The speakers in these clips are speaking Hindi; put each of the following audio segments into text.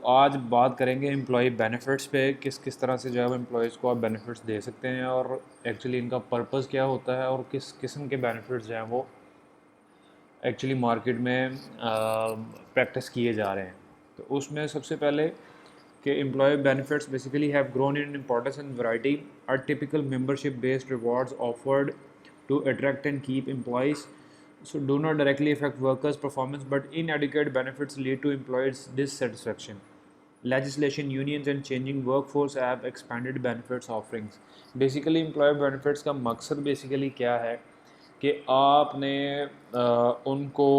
आज बात करेंगे एम्प्लॉई बेनिफिट्स पे, किस किस तरह से जो है वो एम्प्लॉयज़ को आप बेनिफिट्स दे सकते हैं और एक्चुअली इनका पर्पस क्या होता है और किस किस्म के बेनिफिट्स जो हैं वो एक्चुअली मार्केट में प्रैक्टिस किए जा रहे हैं। तो उसमें सबसे पहले कि employee benefits basically have grown in importance and variety. Are typical membership based rewards offered to attract and keep employees, so do not directly affect workers' performance, but inadequate benefits lead to employees' dissatisfaction. Legislation, unions, and changing workforce have expanded benefits offerings. Basically, employer benefits का मकसद basically क्या है कि आपने उनको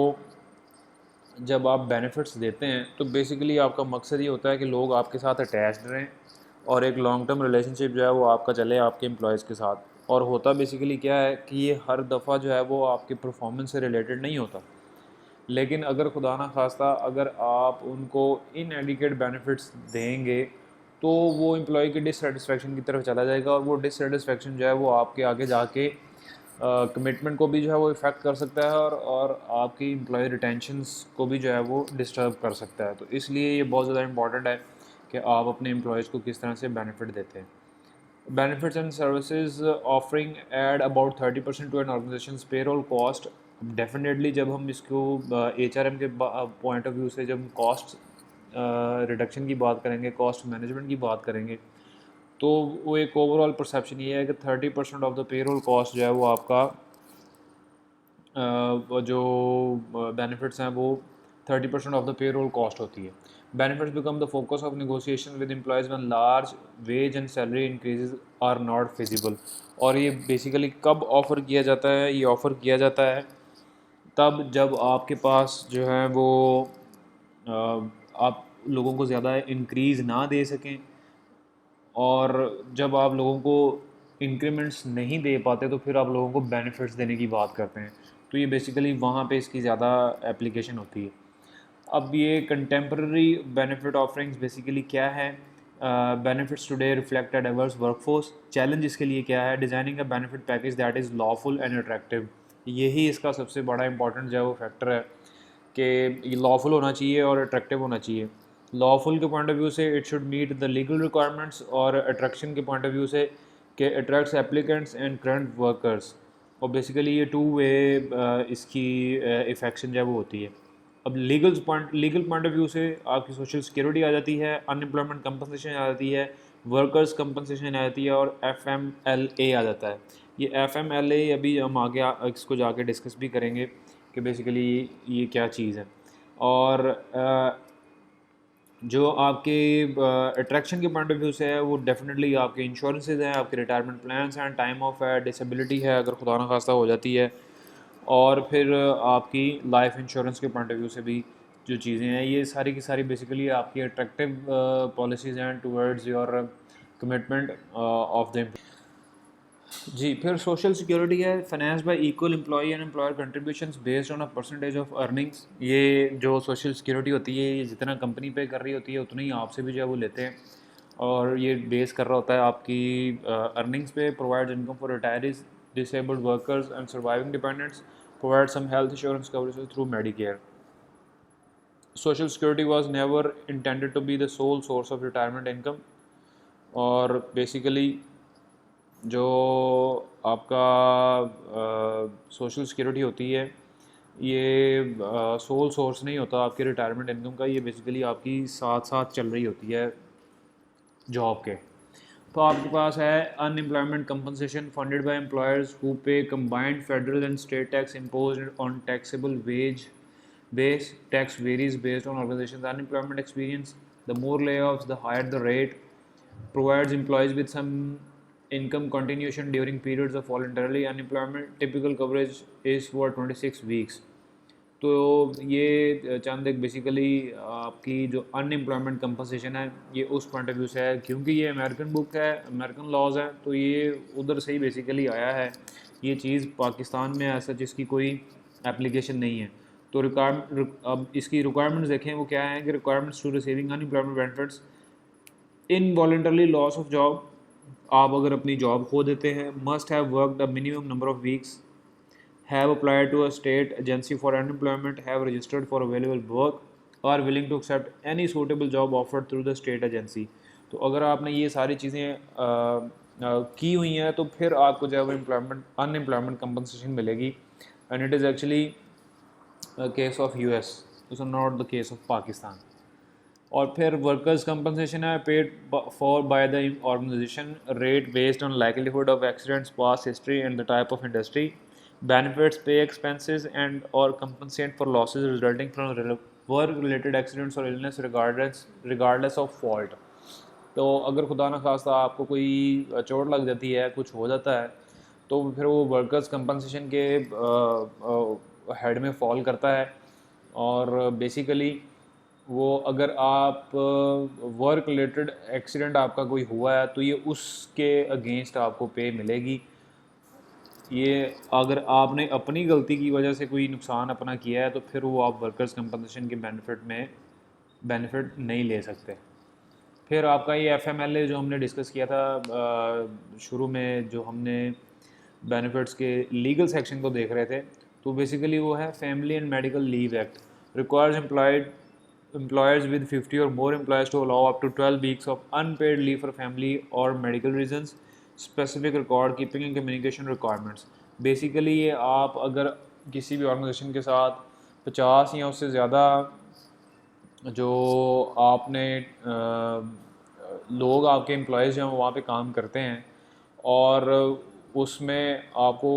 जब आप बेनिफिट्स देते हैं तो बेसिकली आपका मकसद ये होता है कि लोग आपके साथ अटैच्ड रहें और एक लॉन्ग टर्म रिलेशनशिप जो है वो आपका चले आपके एम्प्लॉयज़ के साथ। और होता बेसिकली क्या है कि ये हर दफ़ा जो है वो आपके परफॉर्मेंस से रिलेटेड नहीं होता, लेकिन अगर खुदा ना खास्ता अगर आप उनको इनएडिक्वेट बेनिफिट्स देंगे तो वो एम्प्लॉय की डिससेटिस्फेक्शन की तरफ चला जाएगा और वो डिससेटिस्फेक्शन जो है वो आपके आगे जाके कमिटमेंट को भी जो है वो इफ़ेक्ट कर सकता है और आपकी एम्प्लॉय रिटेंशंस को भी जो है वो डिस्टर्ब कर सकता है। तो इसलिए ये बहुत ज़्यादा इंपॉर्टेंट है कि आप अपने एम्प्लॉयज़ को किस तरह से बेनिफिट देते हैं। Benefits and services offering add about 30% to an organization's payroll cost. Definitely जब हम इसको HRM के पॉइंट ऑफ व्यू से जब कॉस्ट रिडक्शन की बात करेंगे, कॉस्ट मैनेजमेंट की बात करेंगे, तो वो एक ओवरऑल परसेप्शन ये है कि 30% ऑफ द पेरोल कॉस्ट जो है वो आपका जो बेनिफिट्स हैं वो 30% ऑफ द पेरोल कॉस्ट होती है। Benefits become the focus of negotiation with employees when large wage and salary increases are not feasible. और ये बेसिकली कब ऑफ़र किया जाता है? ये ऑफ़र किया जाता है तब जब आपके पास जो है वो आप लोगों को ज़्यादा इंक्रीज़ ना दे सकें और जब आप लोगों को इंक्रीमेंट्स नहीं दे पाते तो फिर आप लोगों को बेनिफिट्स देने की बात करते हैं। तो ये बेसिकली वहाँ पे इसकी ज़्यादा एप्लीकेशन होती है। अब ये कंटेम्प्रेरी बेनिफिट ऑफरिंग्स बेसिकली क्या है? Benefits today reflect a diverse workforce. Challenge इसके लिए क्या है? Designing a benefit package that is lawful and attractive. यही इसका सबसे बड़ा इंपॉर्टेंट जो है वो फैक्टर है कि ये लॉफुल होना चाहिए और अट्रैक्टिव होना चाहिए। लॉफुल के पॉइंट ऑफ व्यू से it should meet the legal requirements और अट्रैक्शन के पॉइंट ऑफ व्यू से कि attracts applicants and current workers. और बेसिकली ये टू वे इसकी इफेक्शन जो है वो होती है। अब लीगल पॉइंट ऑफ व्यू से आपकी सोशल सिक्योरिटी आ जाती है, अनएम्प्लॉयमेंट कंपनसेशन आ जाती है, वर्कर्स कंपनसेशन आ जाती है और FMLA आ जाता है। ये FMLA अभी हम आगे इसको जाके डिस्कस भी करेंगे कि बेसिकली ये क्या चीज़ है। और जो आपके अट्रैक्शन के पॉइंट ऑफ व्यू से है वो डेफिनेटली आपके इंश्योरेंसेज हैं, आपके रिटायरमेंट प्लान्स हैं, टाइम ऑफ है, डिसेबिलिटी है अगर खुदा न खास्ता हो जाती है, और फिर आपकी लाइफ इंश्योरेंस के पॉइंट ऑफ व्यू से भी जो चीज़ें हैं ये सारी की सारी बेसिकली आपकी अट्रैक्टिव पॉलिसीज़ हैं towards your commitment of the. जी, फिर सोशल सिक्योरिटी है, finance by equal employee and employer contributions based on a percentage of earnings. ये जो सोशल सिक्योरिटी होती है ये जितना कंपनी पे कर रही होती है उतना ही आपसे भी जो है वो लेते हैं और ये बेस कर रहा होता है आपकी अर्निंग्स पे। Provide income for retirees, disabled workers and surviving dependents, provide some health insurance coverage through Medicare. Social security was never intended to be the sole source of retirement income. और बेसिकली जो आपका सोशल सिक्योरिटी होती है ये सोल सोर्स नहीं होता आपके रिटायरमेंट इनकम का, ये बेसिकली आपकी साथ साथ चल रही होती है जॉब के। तो आपके पास है unemployment compensation funded by employers who pay combined federal and state tax imposed on taxable wage base. Tax varies based on organization's unemployment experience. The more layoffs, the higher the rate. Provides employees with some income continuation during periods of voluntary unemployment. Typical coverage is for 26 weeks. तो ये चंद एक बेसिकली आपकी जो अनएम्प्लॉयमेंट कंपनसेशन है ये उस पॉइंट ऑफ व्यू से है, क्योंकि ये अमेरिकन बुक है, अमेरिकन लॉज है, तो ये उधर से ही बेसिकली आया है। ये चीज़ पाकिस्तान में ऐसा जिसकी कोई एप्लीकेशन नहीं है। तो अब इसकी रिक्वायरमेंट्स देखें वो क्या है कि requirements to receiving unemployment benefits involuntarily loss of job. आप अगर अपनी जॉब खो देते हैं, must have worked a minimum number of weeks, have applied to a state agency for unemployment, have registered for available work, are willing to accept any suitable job offered through the state agency. तो अगर आपने ये सारी चीज़ें की हुई हैं तो फिर आपको जो है वो अनएम्प्लॉयमेंट कंपनसेशन मिलेगी। And it is actually case of US, it's not the case of Pakistan. और फिर वर्कर्स कंपनसेशन है paid for by the organization rate based on livelihood of accidents past history and the type of industry benefits pay expenses and or compensate for losses resulting from work related accidents or illness regardless of fault। तो अगर खुदा न खास्ता आपको कोई चोट लग जाती है, कुछ हो जाता है, तो फिर वो वर्कर्स कंपनसेशन के हेड में फॉल करता है। और बेसिकली वो अगर आप वर्क रिलेटेड एक्सीडेंट आपका कोई हुआ है तो ये उसके अगेंस्ट आपको पे मिलेगी। ये अगर आपने अपनी गलती की वजह से कोई नुकसान अपना किया है तो फिर वो आप वर्कर्स कंपनसेशन के बेनिफिट नहीं ले सकते। फिर आपका ये FMLA जो हमने डिस्कस किया था शुरू में, जो हमने बेनिफिट्स के लीगल सेक्शन को देख रहे थे, तो बेसिकली वो है family and medical leave act requires employers with 50 or more employees to allow up to 12 weeks of unpaid leave for family or medical reasons, specific record keeping and communication requirements। Basically ये आप अगर किसी भी ऑर्गेनाइजेशन के साथ 50 या उससे ज़्यादा जो आपने लोग आपके एम्प्लॉयज़ जो हैं वहाँ पे काम करते हैं और उसमें आपको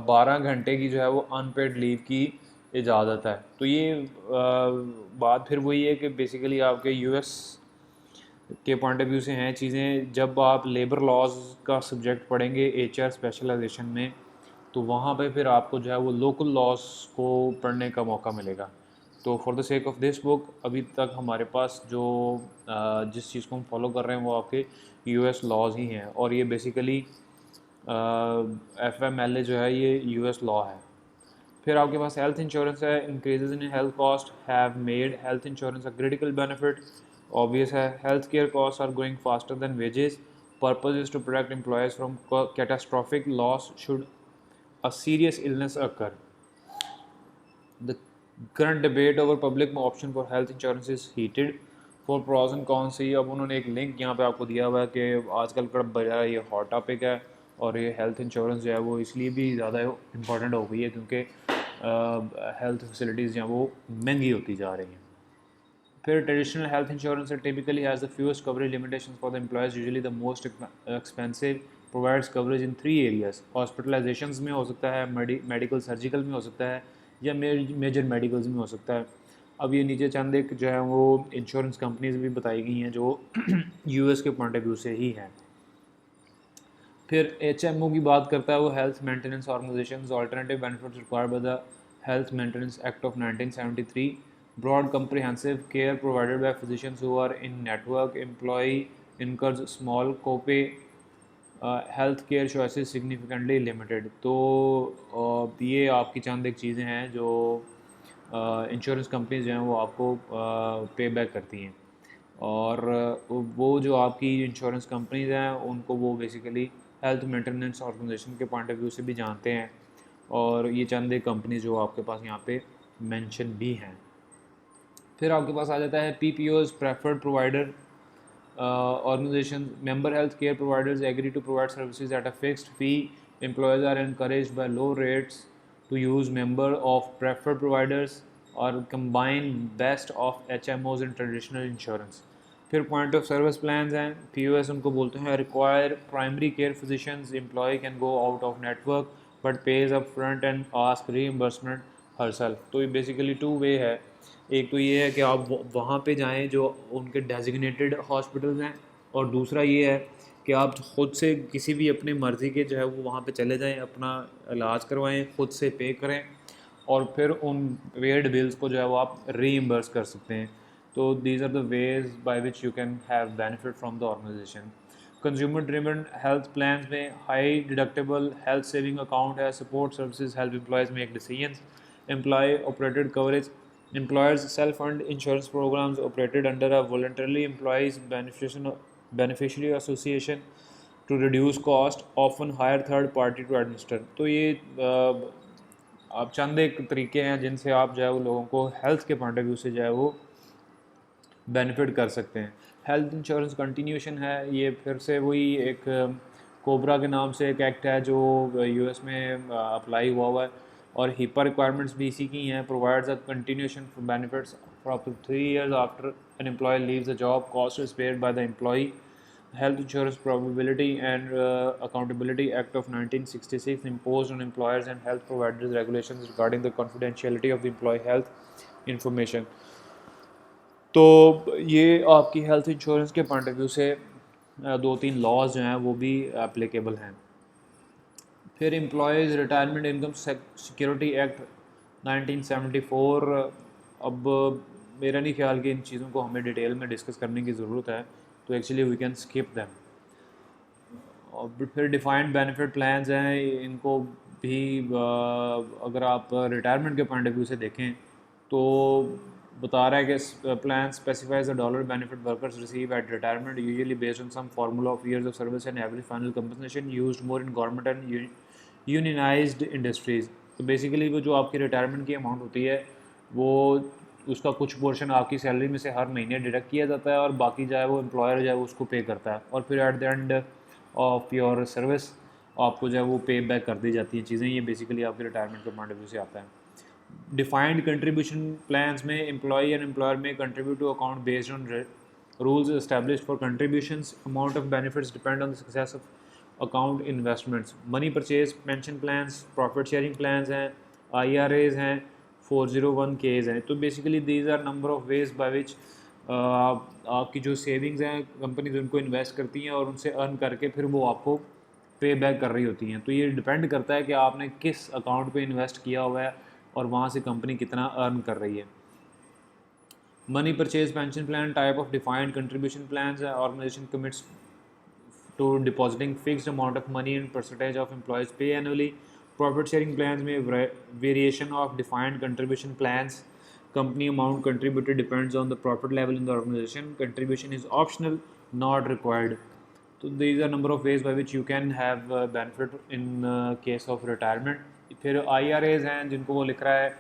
12 घंटे की जो है वो अनपेड लीव की इजाज़त है। तो ये बात फिर वही है कि बेसिकली आपके यूएस के पॉइंट ऑफ व्यू से हैं चीज़ें। जब आप लेबर लॉज का सब्जेक्ट पढ़ेंगे HR स्पेशलाइजेशन में, तो वहाँ पे फिर आपको जो है वो लोकल लॉज को पढ़ने का मौका मिलेगा। तो for the sake of this book अभी तक हमारे पास जो जिस चीज़ को हम फॉलो कर रहे हैं वो आपके US लॉज ही हैं, और ये बेसिकली FMLA जो है ये US लॉ है। फिर आपके पास हेल्थ इंश्योरेंस है। Increases in health cost have made health insurance a critical benefit. Obvious है, health care cost are growing faster than wages. Purpose is to protect employees from catastrophic loss should a serious illness occur। The current debate over public option for health insurance is heated for pros and cons। ही अब उन्होंने एक लिंक यहाँ पे आपको दिया हुआ है कि आजकल का बड़ा ये हॉट टॉपिक है, और ये हेल्थ इंश्योरेंस जो है वो इसलिए भी ज़्यादा इम्पॉर्टेंट हो गई है क्योंकि हेल्थ फैसिलिटीज़ जो हैं वो महंगी होती जा रही हैं। फिर traditional health insurance typically has the fewest coverage limitations for the employees, usually the most expensive, provides coverage in 3 areas. Hospitalisations में हो सकता है, मेडिकल सर्जिकल में हो सकता है, या मेजर मेडिकल्स में हो सकता है। अब ये नीचे चंद एक जो है वो इंश्योरेंस कंपनीज भी बताई गई हैं जो US के पॉइंट ऑफ व्यू से ही हैं। फिर HMO की बात करता है वो health maintenance organizations alternative benefits required by the health maintenance act of 1973। Broad comprehensive care provided by physicians who are in network, employee incurs small copay, health care choices significantly limited. तो ये आपकी चंद एक चीज़ें हैं जो इंश्योरेंस कंपनीज जो हैं वो आपको पे बैक करती हैं, और वो जो आपकी इंश्योरेंस कंपनीज हैं उनको वो बेसिकली हेल्थ मेंटेनेंस ऑर्गेनाइजेशन के पॉइंट ऑफ व्यू से भी जानते हैं, और ये चंद एक कंपनीज जो आपके पास यहाँ पे मेंशन भी हैं। फिर आपके पास आ जाता है PPOs, preferred provider organizations, member health care providers agree to provide services at a fixed fee। Employees are encouraged by low rates to use member of preferred providers or combine best of HMOs and traditional insurance। फिर पॉइंट ऑफ सर्विस प्लान्स हैं, POS उनको बोलते हैं। Require primary care physicians, employee can go out of network but pays up front and ask reimbursement herself. तो ये बेसिकली 2 वे है। एक तो ये है कि आप वहाँ पे जाएं जो उनके डेजिग्नेटेड हॉस्पिटल्स हैं, और दूसरा ये है कि आप खुद से किसी भी अपनी मर्ज़ी के जो है वो वहाँ पे चले जाएं, अपना इलाज करवाएं, खुद से पे करें, और फिर उन पेड बिल्स को जो है वो आप रीइंबर्स कर सकते हैं। तो these are the ways by which you can have benefit from the organisation. Consumer driven health plan में high deductible health saving account है, support services help employees make decisions, employee operated coverage, employers self-fund insurance programs operated under a voluntarily employees beneficiary association to reduce cost, often hire third party to administer। तो ये आप चंद एक तरीके हैं जिनसे आप जो है वो लोगों को हेल्थ के पॉइंट ऑफ व्यू से जो है वो बेनिफिट कर सकते हैं। हेल्थ इंश्योरेंस कंटिन्यूशन है, ये फिर से वही एक कोबरा के नाम से एक एक्ट है जो यूएस में अप्लाई हुआ है, और HIPAA रिक्वायरमेंट्स भी इसी की हैं। Provides a continuation for benefits for up to 3 years after an employee leaves the job, cost is paid by the employee. Health Insurance Probability and Accountability Act of 1966 imposed on employers and health providers regulations regarding the confidentiality of the employee health information. तो ये आपकी हेल्थ इंश्योरेंस के पॉइंट ऑफ व्यू से दो तीन लॉज जो हैं वो भी एप्लीकेबल हैं। फिर employees retirement income security act 1974। अब मेरा नहीं ख्याल कि इन चीज़ों को हमें डिटेल में डिस्कस करने की ज़रूरत है, तो actually we can skip them. और फिर डिफाइंड बेनिफिट प्लान्स हैं, इनको भी अगर आप रिटायरमेंट के पॉइंट ऑफ व्यू से देखें तो बता रहा है कि plan specifies the dollar benefit workers receive at retirement usually based on some formula of years of service and average final compensation used more in government and unionised industries. तो बेसिकली वो जो आपकी रिटायरमेंट की अमाउंट होती है वो उसका कुछ पोर्शन आपकी सैलरी में से हर महीने डिडक्ट किया जाता है, और बाकी जो है वो एम्प्लॉयर जो है वो उसको पे करता है, और फिर at the end of your service आपको जो है वो पे बैक कर दी जाती हैं चीज़ें। ये बेसिकली आपके रिटायरमेंट के पॉइंट ऑफ व्यू से आता है। डिफाइंड कंट्रीब्यूशन प्लान्स में एम्प्लॉय एंड एम्प्लॉयर में contribute to account based on rules established for contributions. Amount of benefits depend on the success of account investments. Money purchase pension plans, profit sharing plans हैं, IRAs हैं, 401Ks हैं। तो basically these are number of ways by which आपकी जो सेविंग्स हैं कंपनीज उनको इन्वेस्ट करती हैं और उनसे अर्न करके फिर वो आपको पे बैक कर रही होती हैं। तो ये डिपेंड करता है कि आपने किस अकाउंट पे इन्वेस्ट किया हुआ है और वहाँ से कंपनी कितना अर्न कर रही है। Money purchase pension plan type of defined contribution plan है। Organisation commits to depositing fixed amount of money and percentage of employees pay annually. Profit sharing plans में variation of defined contribution plans. Company amount contributed depends on the profit level in the organization. Contribution is optional, not required. So these are number of ways by which you can have benefit in case of retirement. फिर IRAs हैं जिनको वो लिख रहा है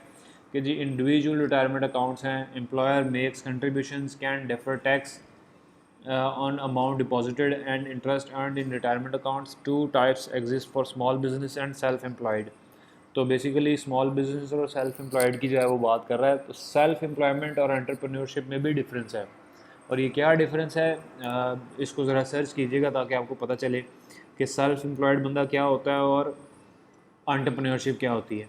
कि जी इंडिविजुअल रिटायरमेंट अकाउंट्स हैं। Employer makes contributions can defer tax on amount deposited and interest earned in retirement accounts. Two types exist for small business and self-employed. तो बेसिकली स्मॉल बिजनेस और सेल्फ एम्प्लॉयड की जो है वो बात कर रहा है। तो सेल्फ एम्प्लॉयमेंट और एंटरप्रेन्योरशिप में भी डिफरेंस है, और ये क्या डिफरेंस है इसको ज़रा सर्च कीजिएगा ताकि आपको पता चले कि सेल्फ एम्प्लॉयड बंदा क्या होता है और एंटरप्रेन्योरशिप क्या होती है।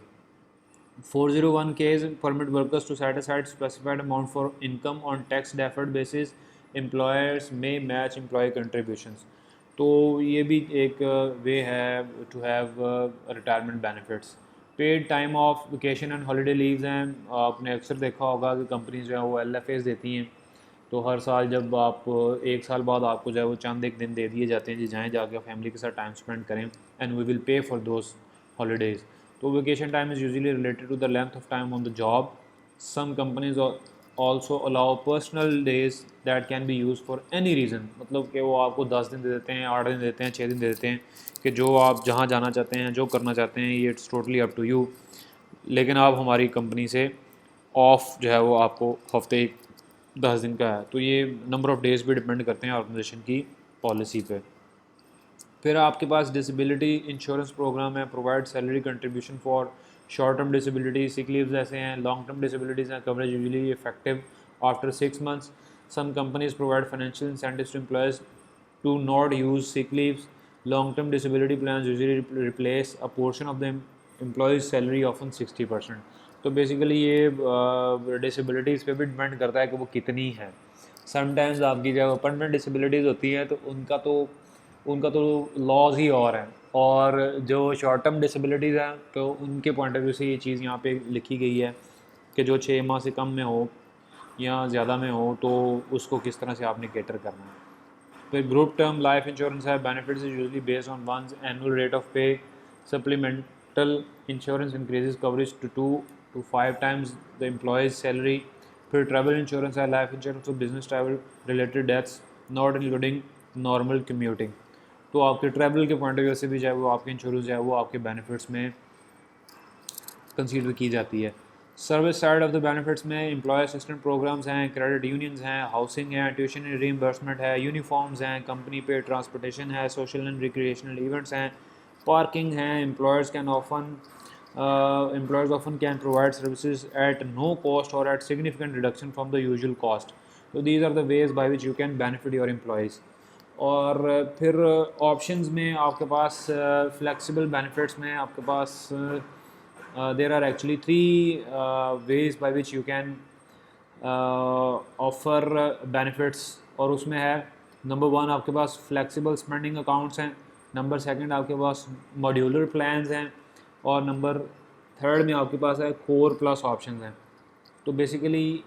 401Ks permit workers to set aside specified amount for income on tax deferred basis. Employers may match employee contributions. तो ये भी एक वे है to have retirement benefits. Paid time off vacation and holiday leaves हैं। आपने अक्सर देखा होगा कि कंपनीज जो है वो LFAs देती हैं। तो हर साल जब आप एक साल बाद आपको जो है वो चंद एक दिन दे दिए जाते हैं जी जाएँ जाके फैमिली के साथ टाइम स्पेंड करें, and we will pay for those holidays. So vacation time is usually related to the length of time on the job. Some companies also allow personal days that can be used for any reason. मतलब कि वो आपको 10 दिन दे देते हैं, 8 दिन देते हैं, 6 दिन दे देते हैं कि जो आप जहाँ जाना चाहते हैं, जो करना चाहते हैं, ये it's totally up to you. लेकिन आप हमारी कंपनी से ऑफ जो है वो आपको हफ्ते 10 दिन का है। तो ये नंबर ऑफ़ डेज़ भी डिपेंड करते हैं ऑर्गेनाइजेशन की पॉलिसी पे। फिर आपके पास डिसेबिलिटी इंश्योरेंस प्रोग्राम है। Provide salary contribution for short term disability, sick leaves ऐसे हैं। लॉन्ग टर्म डिसेबिलिटीज़ हैं, coverage usually effective after 6 months. Some companies provide financial incentives to employees to not use sick leaves. Long term disability plan usually replace a portion of the employees salary often 60%. तो बेसिकली ये डिसेबिलिटीज़ पे भी डिपेंड करता है कि वो कितनी है। समटाइम्स आपकी जब परमानेंट डिसेबिलिटीज़ होती हैं तो उनका तो लॉज ही और हैं, और जो शॉर्ट टर्म डिसेबिलिटीज़ हैं तो उनके पॉइंट ऑफ व्यू से ये चीज़ यहाँ पे लिखी गई है कि जो 6 माह से कम में हो या ज़्यादा में हो तो उसको किस तरह से आपने कैटर करना है। फिर ग्रुप टर्म लाइफ इंश्योरेंस है। Benefits is usually based on one's annual rate of pay. Supplemental insurance increases coverage to 2 to 5 times the employees salary. फिर ट्रैवल इंश्योरेंस है। Life insurance for business travel related deaths not including normal commuting. तो आपके ट्रैवल के पॉइंट ऑफ व्यू से भी जो है वो आपके इंश्योरेंस जो है वो आपके बेनिफिट्स में कंसीडर की जाती है। Service side of the benefits में एम्प्लॉय असिस्टेंट प्रोग्राम्स हैं, क्रेडिट यूनियंस हैं, हाउसिंग है, ट्यूशन रीइंबर्समेंट है, यूनिफॉर्म्स हैं, कंपनी पे ट्रांसपोर्टेशन है, सोशल एंड रिक्रिएशनल इवेंट्स हैं, पार्किंग हैं। Employers often can provide services at no cost or at significant reduction from the usual cost. So these are the ways by which you can benefit your employees. और फिर ऑप्शंस में आपके पास फ्लेक्सिबल बेनिफिट्स में आपके पास there are actually 3 ways by which you can offer benefits, और उसमें है नंबर 1 आपके पास फ्लेक्सिबल स्पेंडिंग अकाउंट्स हैं, नंबर 2 आपके पास मॉड्यूलर प्लान्स हैं, और नंबर 3 में आपके पास है कोर प्लस ऑप्शंस हैं। तो बेसिकली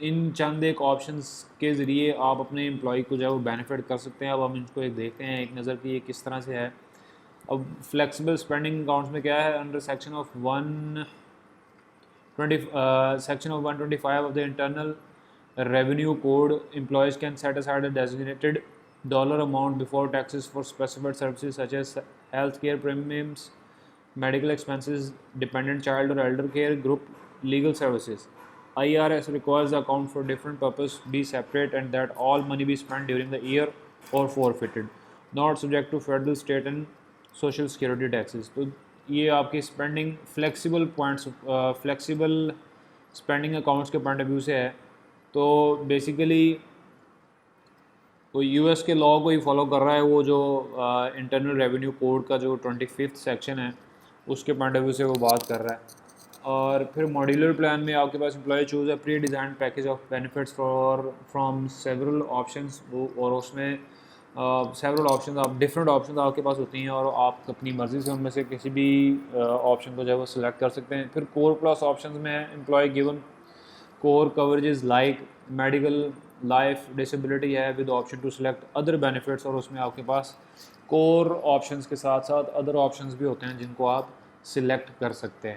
इन चंद एक ऑप्शंस के ज़रिए आप अपने एम्प्लॉय को जो है वो बेनिफिट कर सकते हैं। अब हम इनको एक देखते हैं एक नज़र की ये किस तरह से है। अब फ्लेक्सिबल स्पेंडिंग अकाउंट्स में क्या है, under section of 125 of the Internal Revenue Code, employees can set aside a designated dollar amount before taxes for specified services such as healthcare premiums, medical expenses, dependent child or elder care, group legal services. IRS requires the account for different purpose be separate and that all money be spent during the year or forfeited, not subject to federal, state and social security taxes. तो ये आपकी spending flexible points, flexible spending accounts के पॉइंट ऑफ व्यू से है। तो बेसिकली वो यूएस के लॉ को ही फॉलो कर रहा है, वो जो इंटरनल रेवेन्यू कोड का जो 25th सेक्शन है उसके पॉइंट ऑफ व्यू से वो बात कर रहा है। और फिर मॉड्यूलर प्लान में आपके पास employee choose a pre design package of benefits from several options, और उसमें सेवरल ऑप्शंस आप डिफरेंट ऑप्शंस आपके पास होती हैं और आप अपनी मर्ज़ी से उनमें से किसी भी ऑप्शन को जो है वो सिलेक्ट कर सकते हैं। फिर कोर प्लस ऑप्शंस में employee given core coverages like medical, life, disability है with option to select other benefits, और उसमें आपके पास कोर ऑप्शंस के साथ साथ अदर ऑप्शंस भी होते हैं जिनको आप सिलेक्ट कर सकते हैं।